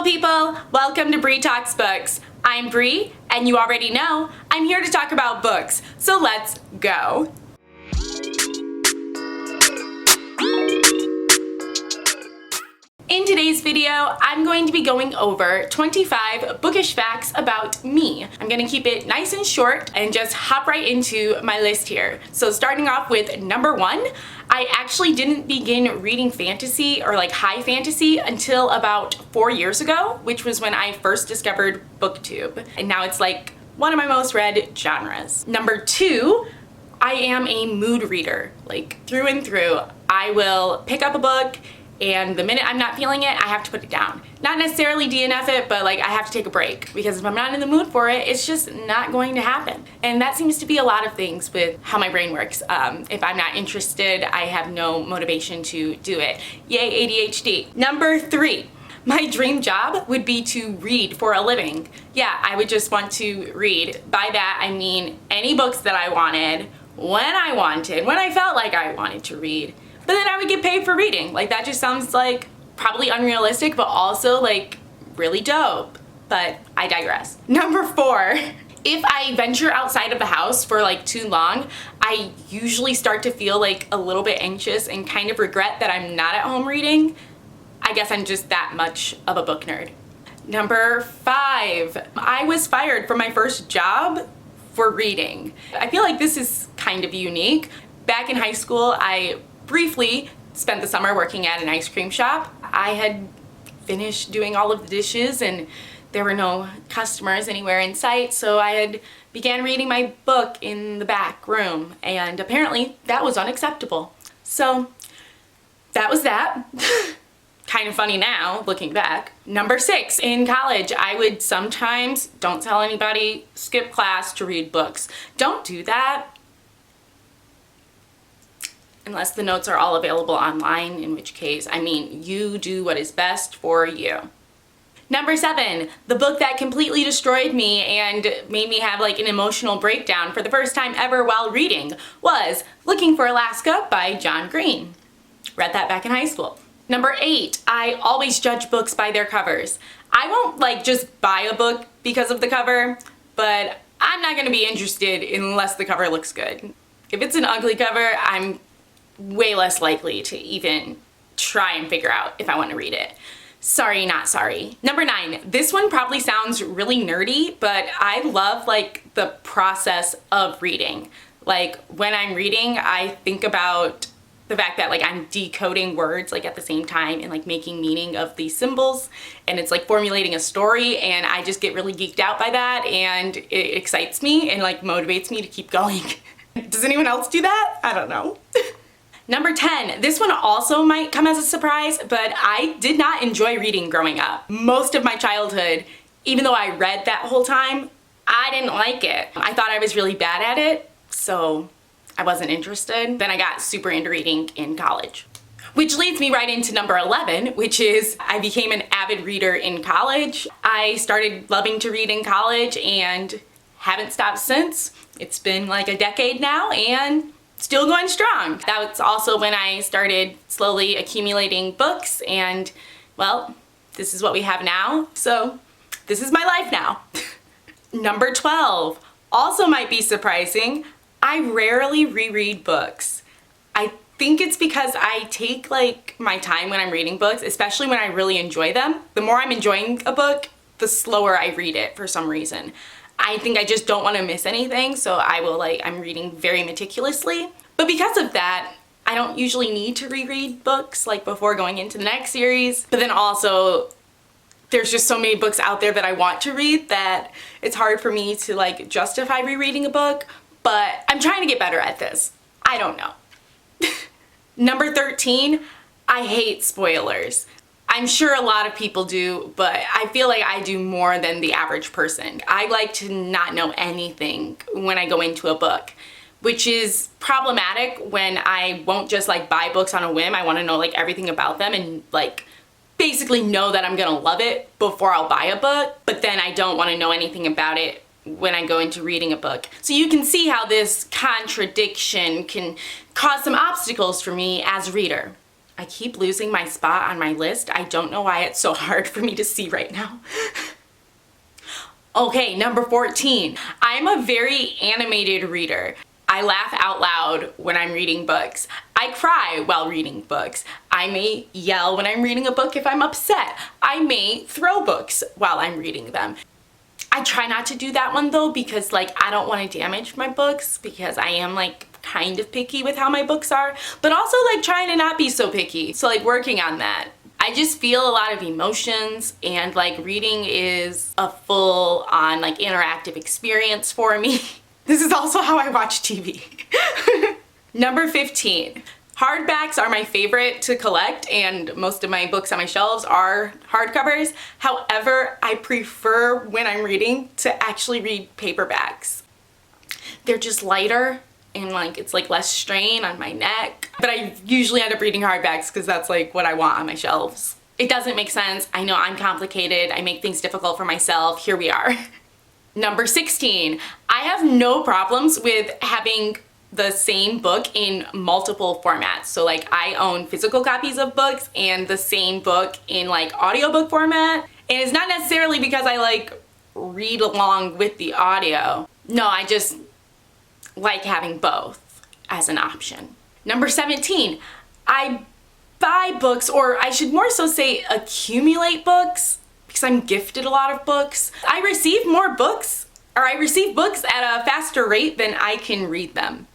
people, welcome to Bree Talks Books. I'm Bree, and you already know, I'm here to talk about books, so let's go. In today's video, I'm going to be going over 25 bookish facts about me. I'm gonna keep it nice and short and just hop right into my list here. So starting off with number 1, I actually didn't begin reading fantasy or like high fantasy until about 4 years ago, which was when I first discovered BookTube. And now it's like one of my most read genres. Number 2, I am a mood reader, like through and through. I will pick up a book and the minute I'm not feeling it, I have to put it down. Not necessarily DNF it, but like I have to take a break because if I'm not in the mood for it, it's just not going to happen. And that seems to be a lot of things with how my brain works. If I'm not interested, I have no motivation to do it. Yay, ADHD. Number 3. My dream job would be to read for a living. Yeah, I would just want to read. By that, I mean any books that I wanted, when I felt like I wanted to read. But then I would get paid for reading. Like that just sounds like probably unrealistic, but also like really dope. But I digress. Number 4, if I venture outside of the house for like too long, I usually start to feel like a little bit anxious and kind of regret that I'm not at home reading. I guess I'm just that much of a book nerd. Number 5, I was fired from my first job for reading. I feel like this is kind of unique. Back in high school, I briefly spent the summer working at an ice cream shop. I had finished doing all of the dishes and there were no customers anywhere in sight, so I had began reading my book in the back room, and apparently that was unacceptable. So that was that. Kind of funny now, looking back. Number 6, in college, I would sometimes, don't tell anybody, skip class to read books. Don't do that. Unless the notes are all available online, in which case, I mean, you do what is best for you. Number 7, the book that completely destroyed me and made me have like an emotional breakdown for the first time ever while reading was Looking for Alaska by John Green. Read that back in high school. Number 8, I always judge books by their covers. I won't like just buy a book because of the cover, but I'm not gonna be interested unless the cover looks good. If it's an ugly cover, I'm way less likely to even try and figure out if I want to read it. Sorry, not sorry. Number 9, this one probably sounds really nerdy, but I love like the process of reading. Like when I'm reading, I think about the fact that like I'm decoding words like at the same time and like making meaning of these symbols, and it's like formulating a story, and I just get really geeked out by that, and it excites me and like motivates me to keep going. Does anyone else do that? I don't know. Number 10, this one also might come as a surprise, but I did not enjoy reading growing up. Most of my childhood, even though I read that whole time, I didn't like it. I thought I was really bad at it, so I wasn't interested. Then I got super into reading in college. Which leads me right into number 11, which is I became an avid reader in college. I started loving to read in college and haven't stopped since. It's been like a decade now and still going strong. That was also when I started slowly accumulating books, and well, this is what we have now. So this is my life now. Number 12, also might be surprising. I rarely reread books. I think it's because I take like my time when I'm reading books, especially when I really enjoy them. The more I'm enjoying a book, the slower I read it for some reason. I think I just don't want to miss anything, so I'm reading very meticulously. But because of that, I don't usually need to reread books like before going into the next series. But then also, there's just so many books out there that I want to read that it's hard for me to like justify rereading a book. But I'm trying to get better at this. I don't know. Number 13, I hate spoilers. I'm sure a lot of people do, but I feel like I do more than the average person. I like to not know anything when I go into a book, which is problematic when I won't just like buy books on a whim. I want to know like everything about them and like basically know that I'm gonna love it before I'll buy a book, but then I don't want to know anything about it when I go into reading a book. So you can see how this contradiction can cause some obstacles for me as a reader. I keep losing my spot on my list. I don't know why it's so hard for me to see right now. Okay, number 14. I'm a very animated reader. I laugh out loud when I'm reading books. I cry while reading books. I may yell when I'm reading a book if I'm upset. I may throw books while I'm reading them. I try not to do that one though, because like I don't want to damage my books, because I am like kind of picky with how my books are, but also like trying to not be so picky. So like working on that. I just feel a lot of emotions, and like reading is a full on like interactive experience for me. This is also how I watch TV. Number 15. Hardbacks are my favorite to collect, and most of my books on my shelves are hardcovers. However, I prefer when I'm reading to actually read paperbacks. They're just lighter and like it's like less strain on my neck. But I usually end up reading hardbacks because that's like what I want on my shelves. It doesn't make sense. I know I'm complicated. I make things difficult for myself. Here we are. Number 16. I have no problems with having the same book in multiple formats. So like I own physical copies of books and the same book in like audiobook format. And it's not necessarily because I like read along with the audio. No, I just like having both as an option. Number 17, I buy books, or I should more so say accumulate books, because I'm gifted a lot of books. I receive more books, or I receive books at a faster rate than I can read them.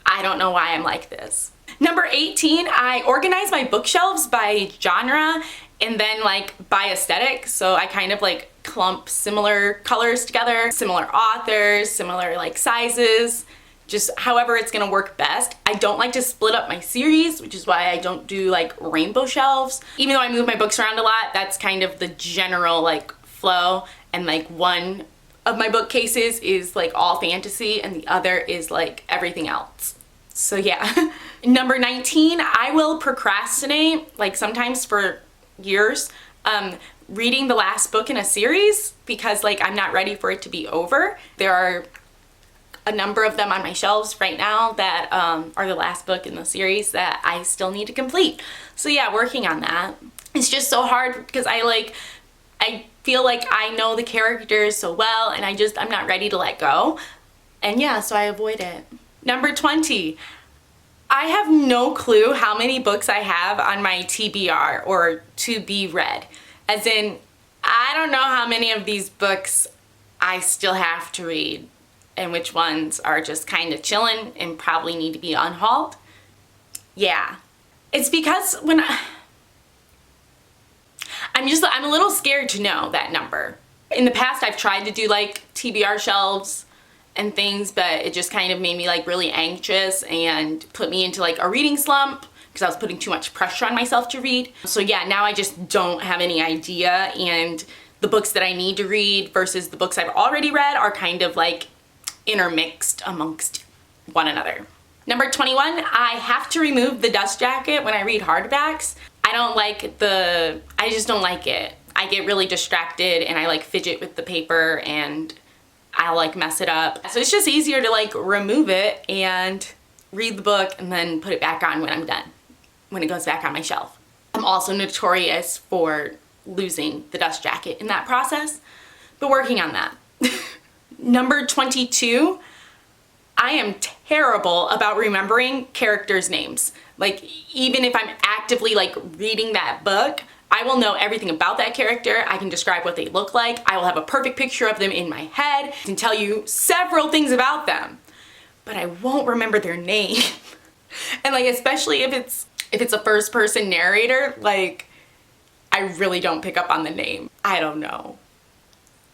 I don't know why I'm like this. Number 18, I organize my bookshelves by genre and then like by aesthetic. So I kind of like clump similar colors together, similar authors, similar like sizes, just however it's gonna work best. I don't like to split up my series, which is why I don't do like rainbow shelves. Even though I move my books around a lot, that's kind of the general like flow. And like one of my bookcases is like all fantasy and the other is like everything else. So yeah. Number 19, I will procrastinate like sometimes for years reading the last book in a series because like I'm not ready for it to be over. There are a number of them on my shelves right now that are the last book in the series that I still need to complete. So yeah, working on that. It's just so hard because I feel like I know the characters so well and I'm not ready to let go. And yeah, so I avoid it. Number 20, I have no clue how many books I have on my TBR or to be read. As in, I don't know how many of these books I still have to read and which ones are just kind of chilling and probably need to be unhauled. Yeah, it's because I'm a little scared to know that number. In the past, I've tried to do like TBR shelves and things, but it just kind of made me like really anxious and put me into like a reading slump because I was putting too much pressure on myself to read. So yeah, now I just don't have any idea, and the books that I need to read versus the books I've already read are kind of like intermixed amongst one another. Number 21, I have to remove the dust jacket when I read hardbacks. I just don't like it. I get really distracted and I like fidget with the paper and I'll like mess it up. So it's just easier to like remove it and read the book and then put it back on when I'm done, when it goes back on my shelf. I'm also notorious for losing the dust jacket in that process, but working on that. Number 22, I am terrible about remembering characters' names. Like even if I'm actively like reading that book, I will know everything about that character. I can describe what they look like. I will have a perfect picture of them in my head. I can tell you several things about them, but I won't remember their name. And like, especially if it's a first person narrator, like I really don't pick up on the name. I don't know.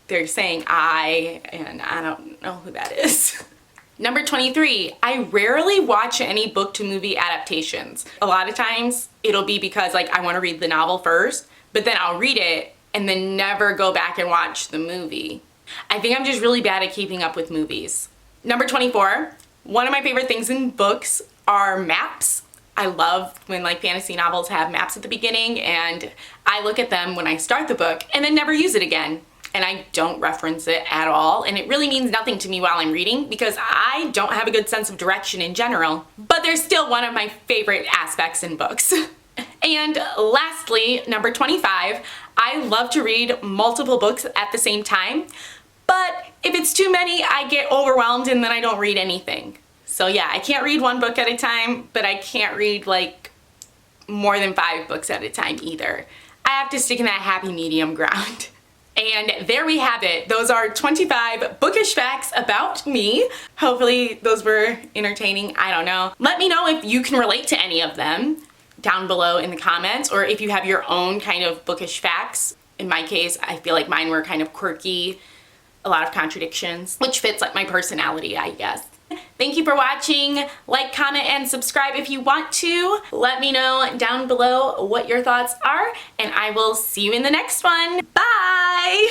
They're saying I, and I don't know who that is. Number 23, I rarely watch any book to movie adaptations. A lot of times it'll be because like I want to read the novel first, but then I'll read it and then never go back and watch the movie. I think I'm just really bad at keeping up with movies. Number 24, one of my favorite things in books are maps. I love when like fantasy novels have maps at the beginning, and I look at them when I start the book and then never use it again. and I don't reference it at all, and it really means nothing to me while I'm reading because I don't have a good sense of direction in general. But they're still one of my favorite aspects in books. And lastly, number 25, I love to read multiple books at the same time, but if it's too many, I get overwhelmed and then I don't read anything. So yeah, I can't read one book at a time, but I can't read like more than 5 books at a time either. I have to stick in that happy medium ground. And there we have it. Those are 25 bookish facts about me. Hopefully those were entertaining. I don't know. Let me know if you can relate to any of them down below in the comments, or if you have your own kind of bookish facts. In my case, I feel like mine were kind of quirky, a lot of contradictions, which fits like my personality, I guess. Thank you for watching. Like, comment, and subscribe if you want to. Let me know down below what your thoughts are, and I will see you in the next one. Bye!